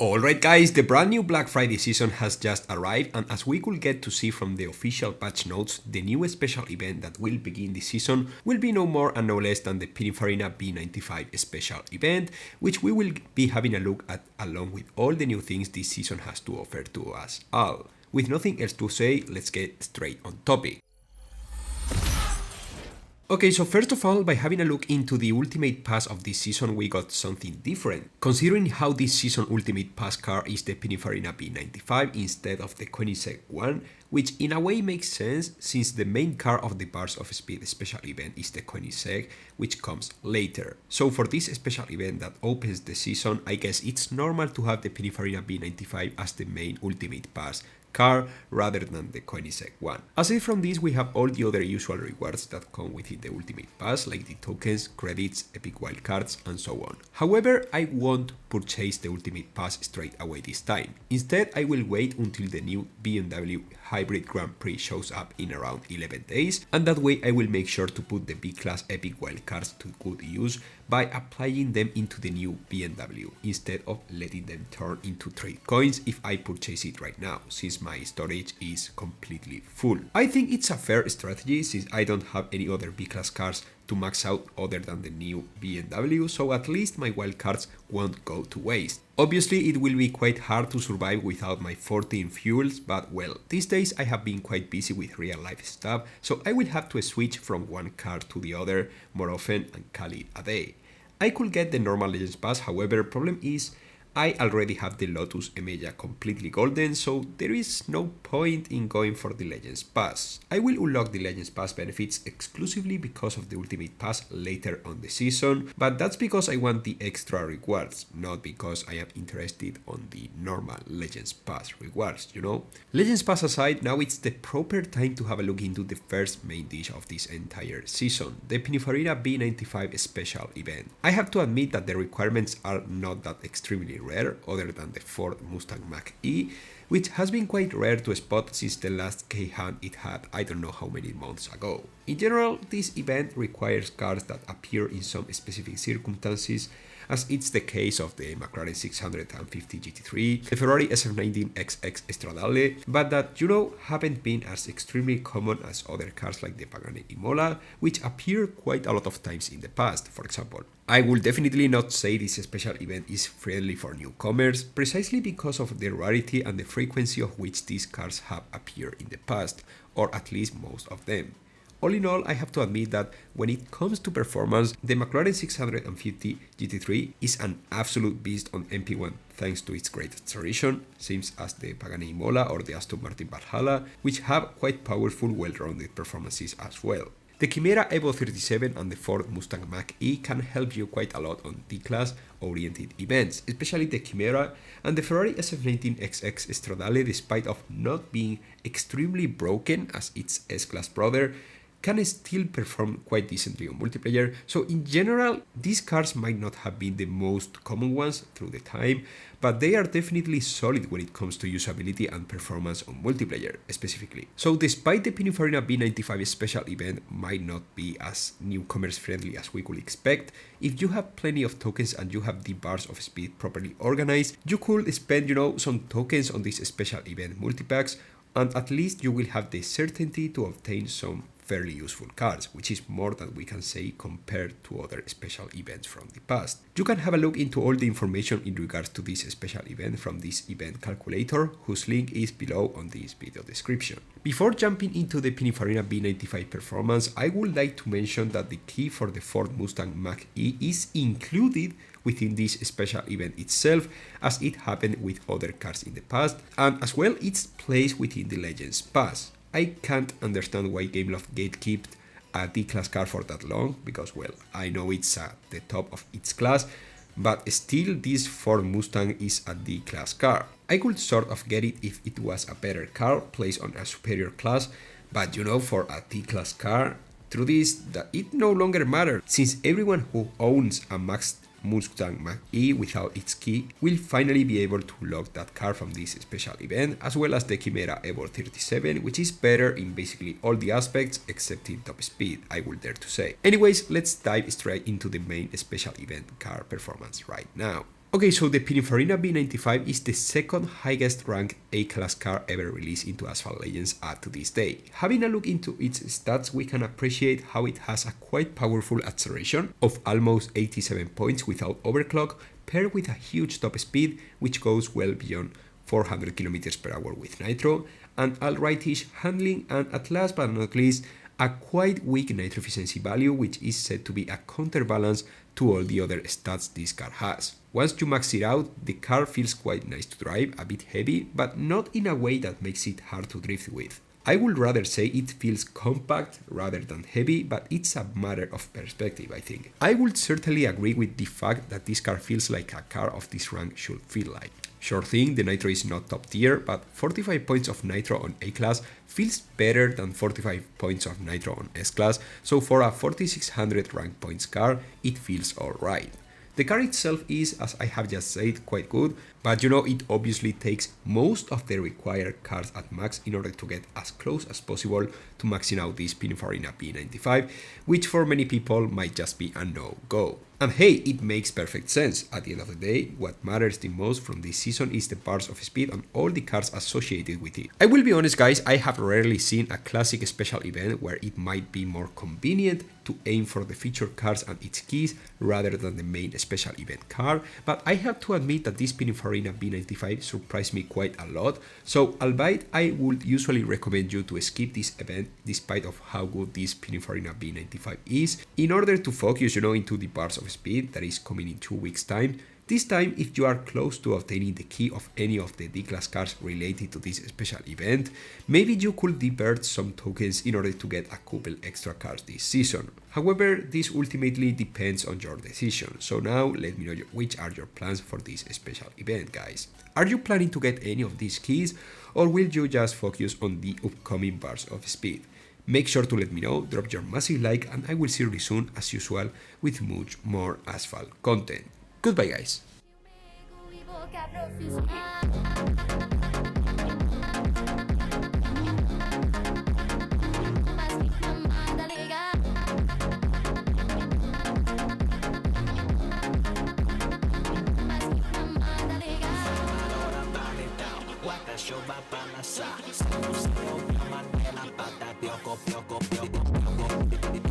Alright guys, the brand new Black Friday season has just arrived, and as we could get to see from the official patch notes, the new special event that will begin this season will be no more and no less than the Pininfarina B95 Special Event, which we will be having a look at along with all the new things this season has to offer to us all. With nothing else to say, let's get straight on topic. Okay, so first of all, by having a look into the Ultimate Pass of this season, we got something different. Considering how this season Ultimate Pass car is the Pininfarina B95 instead of the Koenigsegg one, which in a way makes sense since the main car of the Bars of Speed special event is the Koenigsegg, which comes later. So for this special event that opens the season, I guess it's normal to have the Pininfarina B95 as the main Ultimate Pass car rather than the Koenigsegg one. Aside from this, we have all the other usual rewards that come within the Ultimate Pass, like the tokens, credits, epic wildcards, and so on. However, I won't purchase the Ultimate Pass straight away this time. Instead, I will wait until the new BMW Hybrid Grand Prix shows up in around 11 days, and that way I will make sure to put the B-Class epic wildcards to good use by applying them into the new BMW, instead of letting them turn into trade coins if I purchase it right now, since my storage is completely full. I think it's a fair strategy since I don't have any other B-Class cars to max out other than the new BMW, so at least my wildcards won't go to waste. Obviously, it will be quite hard to survive without my 14 fuels, but well, these days I have been quite busy with real life stuff, so I will have to switch from one car to the other more often and call it a day. I could get the normal Legends Pass, however, problem is I already have the Lotus Emeya completely golden, so there is no point in going for the Legends Pass. I will unlock the Legends Pass benefits exclusively because of the Ultimate Pass later on the season, but that's because I want the extra rewards, not because I am interested on the normal Legends Pass rewards, you know? Legends Pass aside, now it's the proper time to have a look into the first main dish of this entire season, the Pininfarina B95 Special Event. I have to admit that the requirements are not that extremely rare, other than the Ford Mustang Mach-E, which has been quite rare to spot since the last K-Hunt it had I don't know how many months ago. In general, this event requires cars that appear in some specific circumstances, as it's the case of the McLaren 650 GT3, the Ferrari SF19XX Stradale, but that, you know, haven't been as extremely common as other cars like the Pagani Imola, which appeared quite a lot of times in the past, for example. I will definitely not say this special event is friendly for newcomers, precisely because of the rarity and the frequency of which these cars have appeared in the past, or at least most of them. All in all, I have to admit that when it comes to performance, the McLaren 650 GT3 is an absolute beast on MP1 thanks to its great acceleration, same as the Pagani Imola or the Aston Martin Valhalla, which have quite powerful, well-rounded performances as well. The Chimera Evo 37 and the Ford Mustang Mach-E can help you quite a lot on D-Class oriented events, especially the Chimera, and the Ferrari SF19XX Stradale, despite of not being extremely broken as its S-Class brother, can still perform quite decently on multiplayer. So in general, these cars might not have been the most common ones through the time, but they are definitely solid when it comes to usability and performance on multiplayer specifically. So despite the Pininfarina B95 special event might not be as newcomers friendly as we could expect, if you have plenty of tokens and you have the Bars of Speed properly organized, you could spend, you know, some tokens on this special event multipacks, and at least you will have the certainty to obtain some fairly useful cards, which is more than we can say compared to other special events from the past. You can have a look into all the information in regards to this special event from this event calculator, whose link is below on this video description. Before jumping into the Pininfarina B95 performance, I would like to mention that the key for the Ford Mustang Mach-E is included within this special event itself, as it happened with other cars in the past, and as well it's placed within the Legends Pass. I can't understand why Gameloft gatekept a D-Class car for that long, because well, I know it's at the top of its class, but still this Ford Mustang is a D-Class car. I could sort of get it if it was a better car placed on a superior class, but you know, for a D-Class car, through this, that it no longer matters, since everyone who owns a maxed Mustang Mach-E without its key will finally be able to lock that car from this special event, as well as the Chimera Evo 37, which is better in basically all the aspects except in top speed, I would dare to say. Anyways, let's dive straight into the main special event car performance right now. Okay, so the Pininfarina B95 is the second highest ranked A-class car ever released into Asphalt Legends up to this day. Having a look into its stats, we can appreciate how it has a quite powerful acceleration of almost 87 points without overclock, paired with a huge top speed which goes well beyond 400 km per hour with nitro, and alrightish handling, and at last but not least, a quite weak nitro efficiency value, which is said to be a counterbalance to all the other stats this car has. Once you max it out, the car feels quite nice to drive, a bit heavy, but not in a way that makes it hard to drift with. I would rather say it feels compact rather than heavy, but it's a matter of perspective, I think. I would certainly agree with the fact that this car feels like a car of this rank should feel like. Sure thing, the nitro is not top tier, but 45 points of nitro on A-class feels better than 45 points of nitro on S-class, so for a 4600 rank points car, it feels alright. The car itself is, as I have just said, quite good, but it obviously takes most of the required cars at max in order to get as close as possible to maxing out this Pininfarina B95, which for many people might just be a no-go. And hey, it makes perfect sense. At the end of the day, what matters the most from this season is the bars of speed and all the cars associated with it. I will be honest guys, I have rarely seen a classic special event where it might be more convenient to aim for the featured cars and its keys rather than the main special event car, but I have to admit that this Pininfarina B95 surprised me quite a lot, so albeit I would usually recommend you to skip this event despite of how good this Pininfarina B95 is, in order to focus into the bars of speed that is coming in 2 weeks time. This time, if you are close to obtaining the key of any of the D-class cars related to this special event, maybe you could divert some tokens in order to get a couple extra cars this season. However, this ultimately depends on your decision, so now let me know which are your plans for this special event, guys. Are you planning to get any of these keys, or will you just focus on the upcoming bars of speed? Make sure to let me know, drop your massive like, and I will see you really soon as usual with much more Asphalt content. Goodbye guys. Show va pa la sa, se no se o llaman de la pata, pioco, pioco, pioco, pioco.